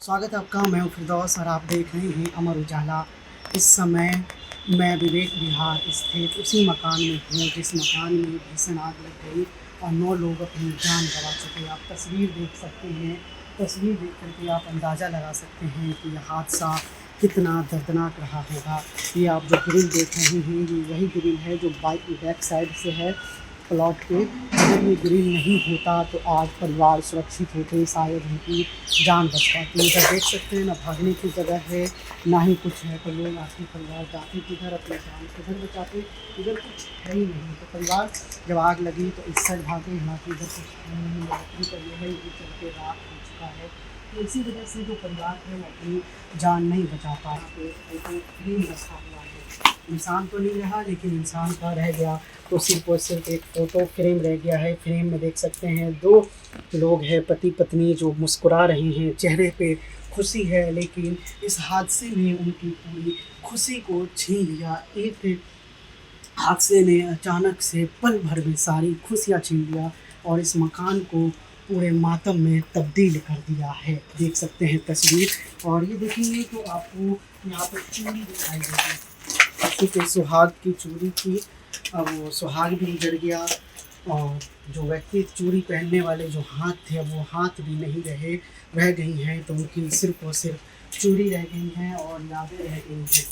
स्वागत है आपका। मैं हूं फिरदौस और आप देख रहे हैं अमर उजाला। इस समय मैं विवेक विहार स्थित उसी मकान में हूँ जिस मकान में भीषण आग लग गई और 9 लोग अपनी जान गंवा चुके। आप तस्वीर देख सकते हैं। तस्वीर देख करके आप अंदाज़ा लगा सकते हैं कि यह हादसा कितना दर्दनाक रहा होगा। ये आप जो ग्रिल देख रहे हैं ये वही ग्रिल है जो बैक साइड से है प्लॉट के। अगर ये ग्रिल नहीं होता तो आज परिवार सुरक्षित होते, शायद उनकी जान बच पाती। इधर देख सकते हैं ना भागने की जगह है ना ही कुछ है, तो लोग आके परिवार जाते किधर, अपनी जान किधर बचाते। इधर कुछ है ही नहीं, तो परिवार जब आग लगी तो इस साइड भागे, हालांकि इधर कुछ है नहीं। लकड़ी का ये है ये चल के राख हो चुका है, तो इसी वजह से जो परिवार है वो अपनी जान नहीं बचा पाया। तो फ्रेम रखा हुआ है, इंसान तो नहीं रहा लेकिन इंसान का रह गया, तो सिर्फ और सिर्फ एक फ़ोटो फ्रेम रह गया है। फ्रेम में देख सकते हैं 2 लोग हैं, पति पत्नी, जो मुस्कुरा रहे हैं, चेहरे पे खुशी है, लेकिन इस हादसे ने उनकी पूरी खुशी को छीन लिया। एक हादसे ने अचानक से पल भर में सारी खुशियाँ छीन लिया और इस मकान को पूरे मातम में तब्दील कर दिया है। देख सकते हैं तस्वीर, और ये देखेंगे तो आपको यहाँ पर चूड़ी दिखाई देगी। किसी के सुहाग की चूड़ी थी, अब वो सुहाग भी उजड़ गया, और जो व्यक्ति चूड़ी पहनने वाले जो हाथ थे अब वो हाथ भी नहीं रह गई हैं, तो उनकी सिर्फ और सिर्फ चूड़ी रह गई हैं और यादें रह गई हैं।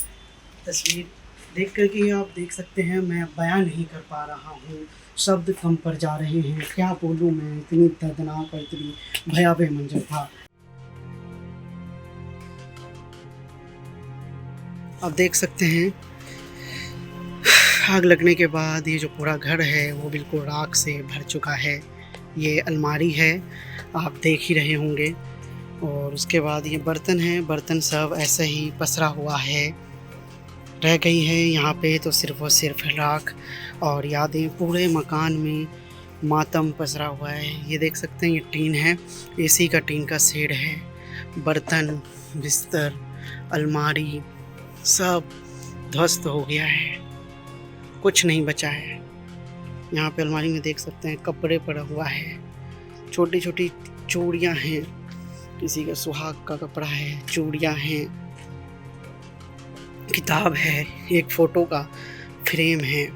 तस्वीर देख कर के आप देख सकते हैं, मैं बयां नहीं कर पा रहा हूँ, शब्द कम पर जा रहे हैं, क्या बोलूँ मैं। इतनी दर्दनाक और इतनी भयावह मंजर था। आप देख सकते हैं आग लगने के बाद ये जो पूरा घर है वो बिल्कुल राख से भर चुका है। ये अलमारी है, आप देख ही रहे होंगे, और उसके बाद ये बर्तन हैं, बर्तन सब ऐसे ही पसरा हुआ है। रह गई है यहाँ पे तो सिर्फ़ और सिर्फ राख और यादें। पूरे मकान में मातम पसरा हुआ है। ये देख सकते हैं ये टीन है, एसी का टीन का शेड है। बर्तन, बिस्तर, अलमारी सब ध्वस्त हो गया है, कुछ नहीं बचा है। यहाँ पे अलमारी में देख सकते हैं कपड़े पड़ा हुआ है, छोटी छोटी चूड़ियाँ हैं, किसी का सुहाग का कपड़ा है, चूड़ियाँ हैं, किताब है, एक फ़ोटो का फ्रेम है।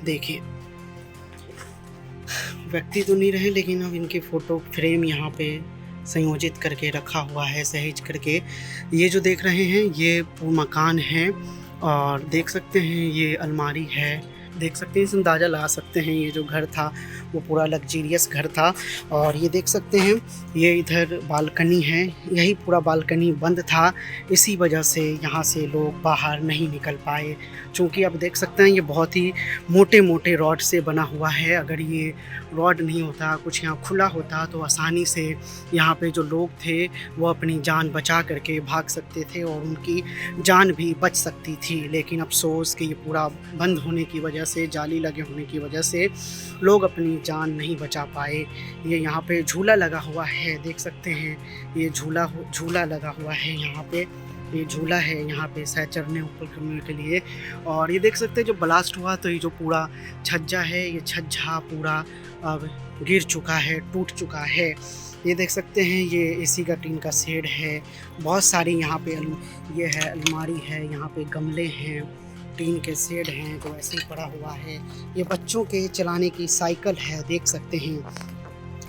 देखिए व्यक्ति तो नहीं रहे लेकिन अब इनके फ़ोटो फ्रेम यहाँ पे संयोजित करके रखा हुआ है, सहेज करके। ये जो देख रहे हैं ये मकान है, और देख सकते हैं ये अलमारी है। देख सकते हैं, इस अंदाज़ा लगा सकते हैं ये जो घर था वो पूरा लग्जीरियस घर था। और ये देख सकते हैं ये इधर बालकनी है, यही पूरा बालकनी बंद था, इसी वजह से यहाँ से लोग बाहर नहीं निकल पाए। चूँकि अब देख सकते हैं ये बहुत ही मोटे मोटे रॉड से बना हुआ है। अगर ये रॉड नहीं होता, कुछ यहाँ खुला होता, तो आसानी से यहाँ पे जो लोग थे वो अपनी जान बचा करके भाग सकते थे और उनकी जान भी बच सकती थी। लेकिन अफ़सोस कि ये पूरा बंद होने की वजह से, जाली लगे होने की वजह से लोग अपनी जान नहीं बचा पाए। ये यहाँ पे झूला लगा हुआ है, देख सकते हैं ये झूला लगा हुआ है यहाँ पे। ये झूला है यहाँ पे शायद चढ़ने ऊपर करने के लिए। और ये देख सकते हैं जो ब्लास्ट हुआ तो ये जो पूरा छज्जा है, ये छज्जा पूरा अब गिर चुका है, टूट चुका है। ये देख सकते हैं ये एसी का टीन का शेड है। बहुत सारी यहाँ पे ये है अलमारी है, यहाँ पे गमले हैं, टीन के शेड हैं तो ऐसे ही पड़ा हुआ है। ये बच्चों के चलाने की साइकिल है, देख सकते हैं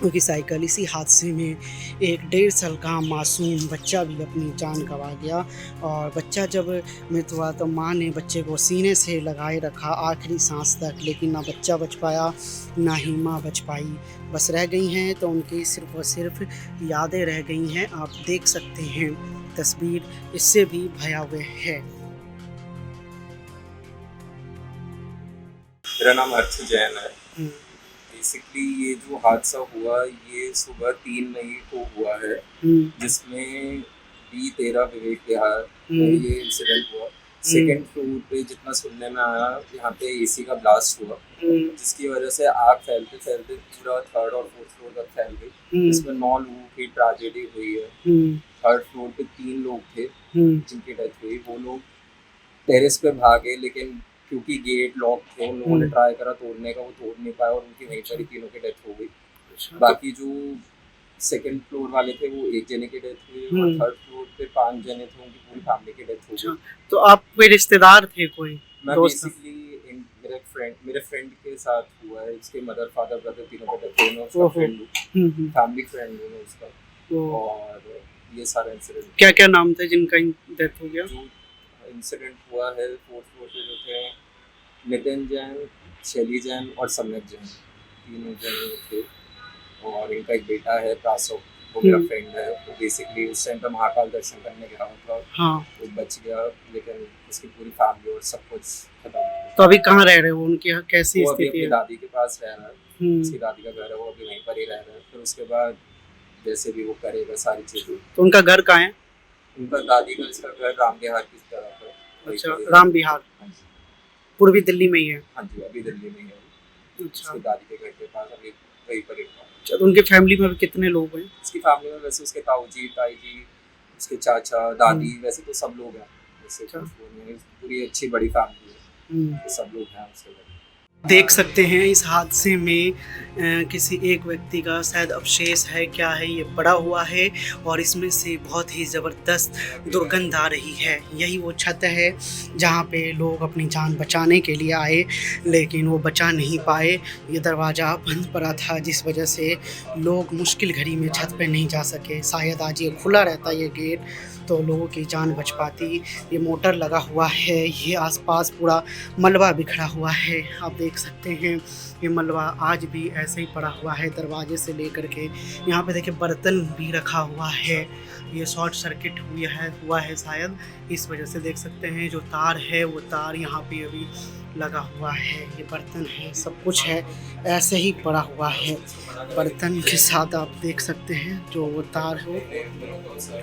उनकी साइकिल। इसी हादसे में एक 1.5 साल का मासूम बच्चा भी अपनी जान गंवा गया। और बच्चा जब मृत्यु हुआ तो माँ ने बच्चे को सीने से लगाए रखा आखिरी सांस तक, लेकिन ना बच्चा बच पाया ना ही माँ बच पाई। बस रह गई हैं तो उनकी सिर्फ और सिर्फ यादें रह गई हैं। आप देख सकते हैं तस्वीर इससे भी भयावह है। मेरा नाम अर्थ जैन है। बेसिकली ये जो हादसा हुआ ये सुबह 3 मई को हुआ है, जिसमें B13 विवेक विहार में ये इंसिडेंट हुआ। सेकेंड फ्लोर पे जितना सुनने में आया यहाँ पे एसी का ब्लास्ट हुआ, जिसकी वजह से आग फैलते फैलते पूरा 3rd और 4th फ्लोर तक फैल गई, जिसमें 9 लोगों की ट्रेजेडी हुई है। 3rd फ्लोर पे 3 लोग थे जिनकी डेथ हुई। वो लोग टेरेस पे भागे, लेकिन क्योंकि गेट लॉक थे, उन लोगों ने ट्राई करा तोड़ने का, वो तोड़ नहीं पाया और उनकी वहीं पर ही तीनों की डेथ हो गई। बाकी जो सेकंड फ्लोर वाले थे वो 1 जने की डेथ हुई और थर्ड फ्लोर पे 5 जने थे, उनकी पूरी फैमिली की डेथ हो गई। तो आप कोई रिश्तेदार थे कोई मैं दोस्त? बेसिकली मेरे फ्रेंड के साथ हुआ है, उसके मदर फादर ब्रदर तीनों का डेथ हुआ, मैं उसका फ्रेंड हूँ, फैमिली फ्रेंड हूँ मैं उसका। और ये सारा इंसिडेंट, क्या क्या नाम थे जिनका डेथ हो गया? जो इंसिडेंट हुआ है 4th फ्लोर पे जो थे नितिन जैन, शैली जैन और सम्यक जैन, तीनों जने थे। और इनका एक बेटा है प्रासव, वो मेरा फ्रेंड है। वो बेसिकली उस टाइम पे महाकाल दर्शन करने गया हुआ था। हाँ। वो बच गया, लेकिन उसकी पूरी फैमिली और सब कुछ खत्म हो गया। तो अभी कहाँ रह रहे हो? उनकी कैसी वो अभी स्थिति अपनी है? दादी के पास रह रहा है, उसकी दादी का घर है, वो अभी वहीं पर ही रह रहा है। फिर उसके बाद जैसे भी वो करेगा सारी चीजें। तो उनका घर कहाँ है? उनका दादी का इसका घर राम बिहार की तरफ है। अच्छा, राम बिहार पूर्वी दिल्ली में ही है? हाँ जी, अभी दिल्ली में ही है। अच्छा, उसकी दादी के घर के पास अभी वहीं पर ही। अच्छा, तो उनके फैमिली में कितने लोग हैं? उसकी फैमिली में वैसे उसके ताऊ जी, ताई जी, उसके चाचा, दादी, वैसे तो सब लोग हैं। वैसे कुछ वो नहीं है, पूरी अच्छी बड़ी फैमिली है, तो सब लोग हैं उसके घर। देख सकते हैं इस हादसे में किसी एक व्यक्ति का शायद अवशेष है, क्या है ये पड़ा हुआ है और इसमें से बहुत ही ज़बरदस्त दुर्गंध आ रही है। यही वो छत है जहाँ पे लोग अपनी जान बचाने के लिए आए, लेकिन वो बचा नहीं पाए। ये दरवाज़ा बंद पड़ा था, जिस वजह से लोग मुश्किल घड़ी में छत पे नहीं जा सके। शायद आज ये खुला रहता ये गेट तो लोगों की जान बच पाती। ये मोटर लगा हुआ है, ये आसपास पूरा मलबा बिखरा हुआ है, आप देख सकते हैं। ये मलबा आज भी ऐसे ही पड़ा हुआ है दरवाजे से लेकर के। यहाँ पे देखिए बर्तन भी रखा हुआ है, ये शॉर्ट सर्किट हुआ है शायद, इस वजह से देख सकते हैं। जो तार है वो तार यहाँ पे अभी लगा हुआ है, ये बर्तन है, सब कुछ है ऐसे ही पड़ा हुआ है। बर्तन के साथ आप देख सकते हैं जो वो तार हो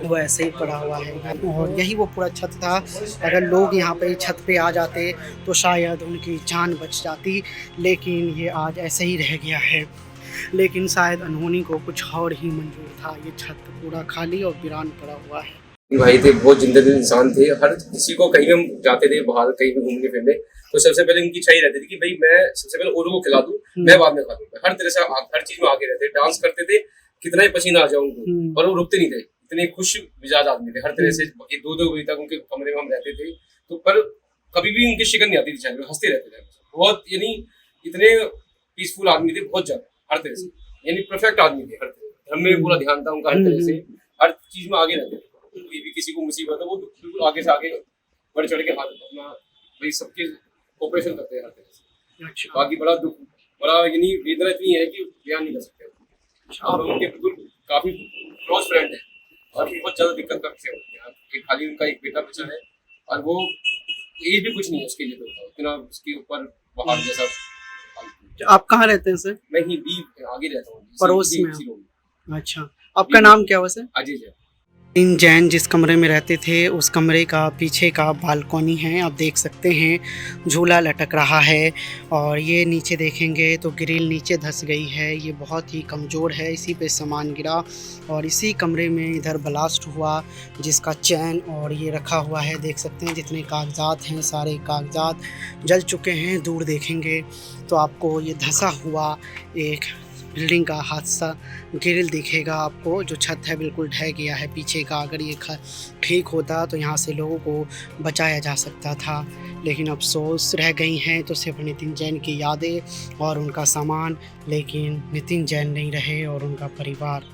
वो ऐसे ही पड़ा हुआ है। और यही वो पूरा छत था। अगर लोग यहाँ पे छत पे आ जाते तो शायद उनकी जान बच जाती, लेकिन ये आज ऐसे ही रह गया है। लेकिन शायद अनहोनी को कुछ और ही मंजूर था। ये छत पूरा खाली और वीरान पड़ा हुआ है। भाई थे, बहुत जिंदा दिल इंसान थे। हर किसी को कहीं हम जाते थे बाहर, कहीं भी घूमने फिरने, तो सबसे पहले उनकी इच्छा ही रहती थी कि भाई मैं सबसे पहले औरों को खिला दूं, मैं बाद में खा दूंगा। हर तरह से हर चीज में आगे रहते, डांस करते थे, कितना ही पसीना आ जाए उनको, पर वो रुकते नहीं थे। इतने खुश मिजाज आदमी थे हर तरह से। 2-2 बजे तक उनके कमरे में हम रहते थे, तो पर कभी भी उनकी शिकन नहीं आती थी, चाहे हंसते रहते थे। बहुत यानी इतने पीसफुल आदमी थे, बहुत ज्यादा हर तरह से, यानी परफेक्ट आदमी थे हर तरह। धर्म में पूरा ध्यान था उनका, हर तरह से हर चीज में आगे रहते थे। कोई भी किसी को मुसीबत है वो बिल्कुल आगे से आगे बढ़ चढ़ के हाथ अपना भाई सबके कोऑपरेशन करते हैं हर तरह से। अच्छा। बाकी बड़ा दुख, बड़ा यानी वेदना इतनी है कि बयान नहीं कर सकते। आप उनके बिल्कुल काफी क्लोज फ्रेंड है और बहुत ज्यादा दिक्कत का विषय होती है। खाली उनका एक बेटा बचा है और वो एज भी कुछ नहीं है उसके लिए, तो इतना उसके ऊपर पहाड़ जैसा। आप कहाँ रहते हैं सर? मैं ही भी आगे रहता हूँ, पड़ोस में। अच्छा, आपका नाम क्या हुआ सर? अजय जैन। इन जैन जिस कमरे में रहते थे उस कमरे का पीछे का बालकनी है, आप देख सकते हैं झूला लटक रहा है। और ये नीचे देखेंगे तो ग्रिल नीचे धंस गई है, ये बहुत ही कमज़ोर है, इसी पे सामान गिरा। और इसी कमरे में इधर ब्लास्ट हुआ जिसका चैन और ये रखा हुआ है, देख सकते हैं जितने कागजात हैं सारे कागजात जल चुके हैं। दूर देखेंगे तो आपको ये धंसा हुआ एक बिल्डिंग का हादसा ग्रिल दिखेगा आपको, जो छत है बिल्कुल ढह गया है पीछे का। अगर ये ठीक होता तो यहाँ से लोगों को बचाया जा सकता था, लेकिन अफसोस रह गई हैं तो सिर्फ नितिन जैन की यादें और उनका सामान, लेकिन नितिन जैन नहीं रहे और उनका परिवार।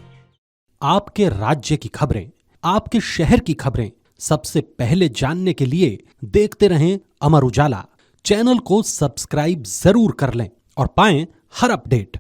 आपके राज्य की खबरें, आपके शहर की खबरें सबसे पहले जानने के लिए देखते रहें अमर उजाला। चैनल को सब्सक्राइब जरूर कर लें और पाएं हर अपडेट।